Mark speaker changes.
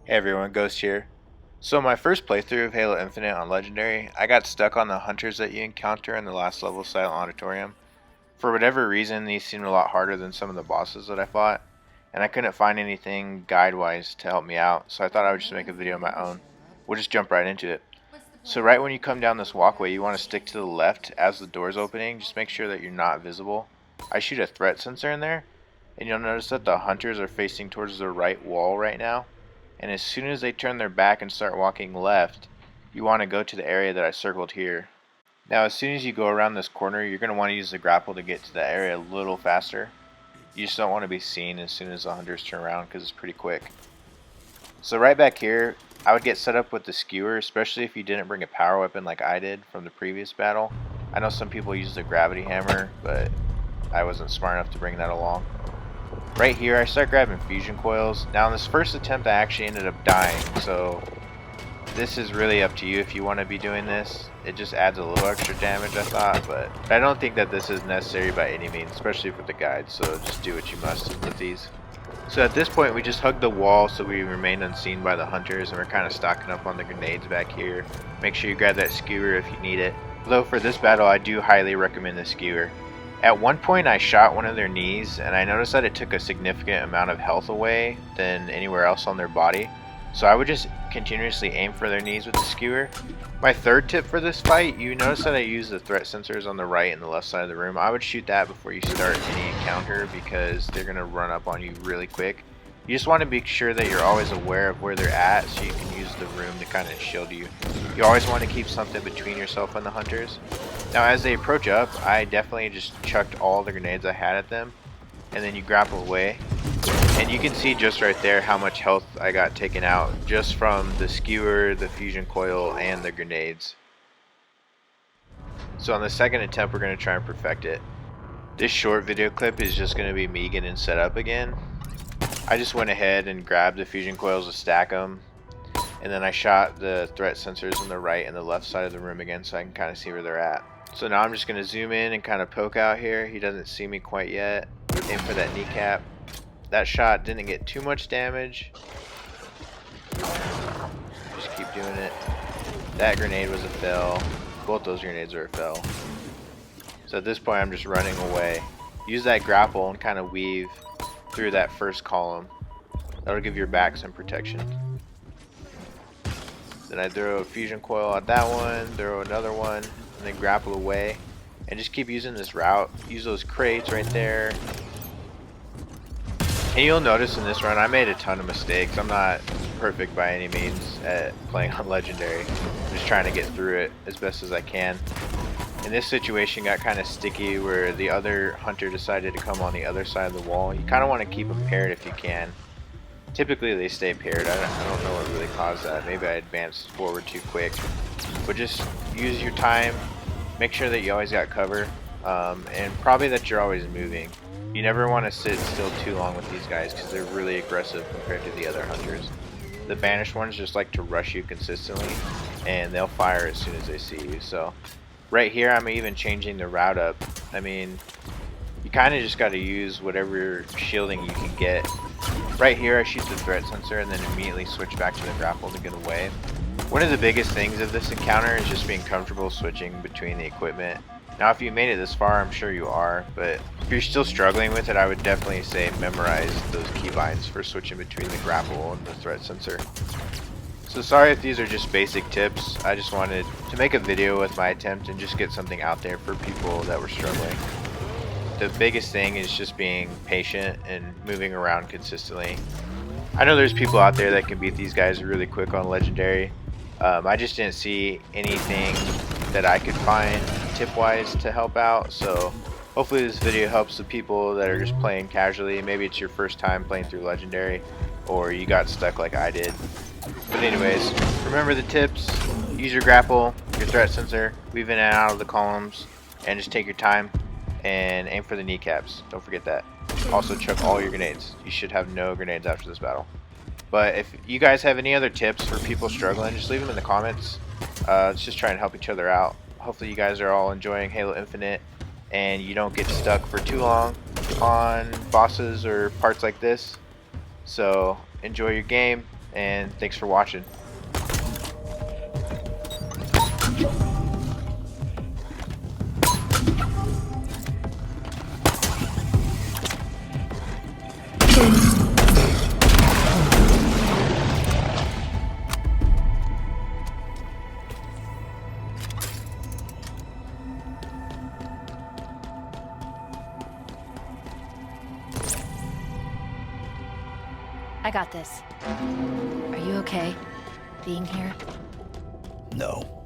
Speaker 1: Hey everyone, Ghost here. So my first playthrough of Halo Infinite on Legendary, I got stuck on the hunters that you encounter in the last level of Silent Auditorium. For whatever reason, these seemed a lot harder than some of the bosses that I fought, and I couldn't find anything guide-wise to help me out, so I thought I would just make a video of my own. We'll just jump right into it. So right when you come down this walkway, you want to stick to the left as the door's opening, just make sure that you're not visible. I shoot a threat sensor in there, and you'll notice that the hunters are facing towards the right wall right now. And as soon as they turn their back and start walking left, you want to go to the area that I circled here. Now as soon as you go around this corner, you're going to want to use the grapple to get to that area a little faster. You just don't want to be seen as soon as the hunters turn around because it's pretty quick. So right back here, I would get set up with the skewer, especially if you didn't bring a power weapon like I did from the previous battle. I know some people use the gravity hammer, but I wasn't smart enough to bring that along. Right here, I start grabbing fusion coils. Now in this first attempt, I actually ended up dying, so this is really up to you if you want to be doing this. It just adds a little extra damage, I thought, but I don't think that this is necessary by any means, especially with the guide, so just do what you must with these. So at this point, we just hug the wall so we remain unseen by the hunters, and we're kind of stocking up on the grenades back here. Make sure you grab that skewer if you need it. Though for this battle, I do highly recommend the skewer. At one point I shot one of their knees and I noticed that it took a significant amount of health away than anywhere else on their body. So I would just continuously aim for their knees with the skewer. My third tip for this fight, you notice that I use the threat sensors on the right and the left side of the room. I would shoot that before you start any encounter because they're going to run up on you really quick. You just want to be sure that you're always aware of where they're at so you can use the room to kind of shield you. You always want to keep something between yourself and the hunters. Now as they approach up, I definitely just chucked all the grenades I had at them, and then you grapple away. And you can see just right there how much health I got taken out just from the skewer, the fusion coil, and the grenades. So on the second attempt we're going to try and perfect it. This short video clip is just going to be me getting set up again. I just went ahead and grabbed the fusion coils to stack them, and then I shot the threat sensors on the right and the left side of the room again so I can kind of see where they're at. So now I'm just going to zoom in and kind of poke out here. He doesn't see me quite yet. Aim for that kneecap. That shot didn't get too much damage. Just keep doing it. That grenade was a fail. Both those grenades are a fail. So at this point I'm just running away. Use that grapple and kind of weave through that first column. That'll give your back some protection. Then I throw a fusion coil at that one, throw another one, and then grapple away. And just keep using this route. Use those crates right there. And you'll notice in this run I made a ton of mistakes. I'm not perfect by any means at playing on Legendary. I'm just trying to get through it as best as I can. And this situation got kind of sticky where the other hunter decided to come on the other side of the wall. You kind of want to keep them paired if you can. Typically they stay paired. I don't know what really caused that. Maybe I advanced forward too quick. But just use your time. Make sure that you always got cover. And probably that you're always moving. You never want to sit still too long with these guys because they're really aggressive compared to the other hunters. The Banished ones just like to rush you consistently, and they'll fire as soon as they see you. So right here I'm even changing the route up. I mean, you kind of just got to use whatever shielding you can get. Right here I shoot the threat sensor and then immediately switch back to the grapple to get away. One of the biggest things of this encounter is just being comfortable switching between the equipment. Now if you made it this far, I'm sure you are, but if you're still struggling with it, I would definitely say memorize those keybinds for switching between the grapple and the threat sensor. So sorry if these are just basic tips. I just wanted to make a video with my attempt and just get something out there for people that were struggling. The biggest thing is just being patient and moving around consistently. I know there's people out there that can beat these guys really quick on Legendary. I just didn't see anything that I could find tip-wise to help out, so hopefully this video helps the people that are just playing casually. Maybe it's your first time playing through Legendary, or you got stuck like I did. But anyways, remember the tips. Use your grapple, your threat sensor, weave in and out of the columns, and just take your time and aim for the kneecaps. Don't forget that. Also chuck all your grenades. You should have no grenades after this battle. But if you guys have any other tips for people struggling, just leave them in the comments. Let's just try and help each other out. Hopefully you guys are all enjoying Halo Infinite and you don't get stuck for too long on bosses or parts like this. So enjoy your game. and thanks for watching.
Speaker 2: I got this. Are you okay? Being here?
Speaker 3: No.